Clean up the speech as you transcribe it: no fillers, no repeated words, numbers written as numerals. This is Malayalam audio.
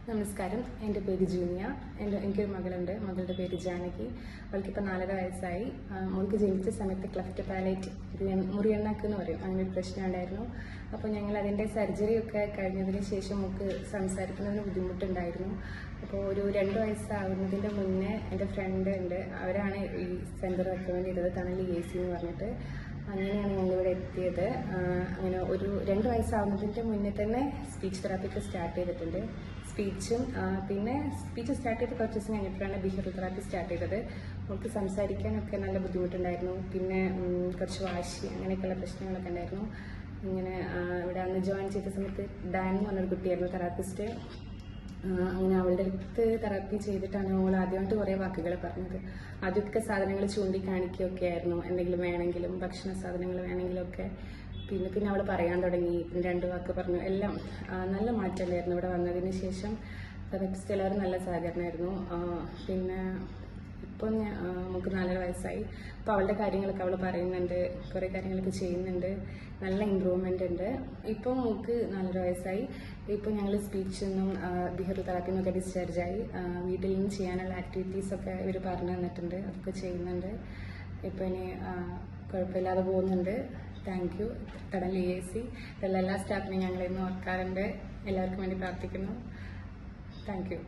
നമസ്കാരം. എൻ്റെ പേര് ജൂനിയ. എനിക്കൊരു മകളുണ്ട്. മകളുടെ പേര് ജാനകി. അവൾക്കിപ്പോൾ 4.5 വയസ്സായി. മോൾക്ക് ജനിച്ച സമയത്ത് ക്ലെഫ്റ്റ് പാലേറ്റ് മുറിയെണ്ണാക്ക് എന്ന് പറയും, അങ്ങനെ ഒരു പ്രശ്നം ഉണ്ടായിരുന്നു. അപ്പോൾ ഞങ്ങൾ അതിൻ്റെ സർജറി ഒക്കെ കഴിഞ്ഞതിന് ശേഷം മോൾക്ക് സംസാരിക്കുന്നതിന് ബുദ്ധിമുട്ടുണ്ടായിരുന്നു. അപ്പോൾ ഒരു 2 വയസ്സാകുന്നതിൻ്റെ മുന്നേ എൻ്റെ ഫ്രണ്ട് ഉണ്ട്, അവരാണ് ഈ സെൻറ്റർ റെക്കമെൻഡ് ചെയ്തത്, തണൽ EAC എന്ന് പറഞ്ഞിട്ട്. അങ്ങനെയാണ് ഞങ്ങളിവിടെ എത്തിയത്. അങ്ങനെ ഒരു 2 വയസ്സാവുന്നതിൻ്റെ മുന്നേ തന്നെ സ്പീച്ച് തെറാപ്പിക്ക് സ്റ്റാർട്ട് ചെയ്തിട്ടുണ്ട്. പിന്നെ സ്പീച്ച് സ്റ്റാർട്ട് ചെയ്ത് കുറച്ച് ദിവസം കഴിഞ്ഞപ്പോഴാണ് ബിഹേവിയറൽ തെറാപ്പി സ്റ്റാർട്ട് ചെയ്തത്. അവൾക്ക് സംസാരിക്കാനൊക്കെ നല്ല ബുദ്ധിമുട്ടുണ്ടായിരുന്നു. പിന്നെ കുറച്ച് വാശി, അങ്ങനെയൊക്കെയുള്ള പ്രശ്നങ്ങളൊക്കെ ഉണ്ടായിരുന്നു. ഇങ്ങനെ ഇവിടെ അന്ന് ജോയിൻ ചെയ്ത സമയത്ത് ഡാൻ എന്ന് പറഞ്ഞൊരു കുട്ടിയായിരുന്നു തെറാപ്പിസ്റ്റ്. അങ്ങനെ അവളുടെ അടുത്ത് തെറാപ്പി ചെയ്തിട്ടാണ് അവൾ ആദ്യമായിട്ട് കുറേ വാക്കുകൾ പറഞ്ഞത്. ആദ്യമൊക്കെ സാധനങ്ങൾ ചൂണ്ടിക്കാണിക്കുകയൊക്കെ ആയിരുന്നു, എന്തെങ്കിലും വേണമെങ്കിലും, ഭക്ഷണ സാധനങ്ങൾ വേണമെങ്കിലും ഒക്കെ. പിന്നെ അവൾ പറയാൻ തുടങ്ങി, 2 വാക്ക് പറഞ്ഞു. എല്ലാം നല്ല മാറ്റമായിരുന്നു ഇവിടെ വന്നതിന് ശേഷം. തെറാപ്പിസ്റ്റ് എല്ലാവരും നല്ല സഹകരണമായിരുന്നു. പിന്നെ ഇപ്പം നമുക്ക് 4.5 വയസ്സായി. അപ്പോൾ അവളുടെ കാര്യങ്ങളൊക്കെ അവൾ പറയുന്നുണ്ട്, കുറേ കാര്യങ്ങളൊക്കെ ചെയ്യുന്നുണ്ട്, നല്ല ഇമ്പ്രൂവ്മെൻ്റ് ഉണ്ട്. ഇപ്പം നമുക്ക് 4.5 വയസ്സായി. ഇപ്പം ഞങ്ങൾ സ്പീച്ചിൽ നിന്നും ബിഹേവിയറൽ തെറാപ്പിയിൽ നിന്നൊക്കെ ഡിസ്ചാർജായി. വീട്ടിൽ നിന്ന് ചെയ്യാനുള്ള ആക്ടിവിറ്റീസൊക്കെ ഇവർ പറഞ്ഞു തന്നിട്ടുണ്ട്, അതൊക്കെ ചെയ്യുന്നുണ്ട്. ഇപ്പം ഇനി കുഴപ്പമില്ലാതെ പോകുന്നുണ്ട്. Thank you. തണൽ EAC എല്ലാ സ്റ്റാഫിനെയും ഞങ്ങളിന്ന് ഓർക്കാറുണ്ട്. എല്ലാവർക്കും വേണ്ടി പ്രാർത്ഥിക്കുന്നു. Thank you.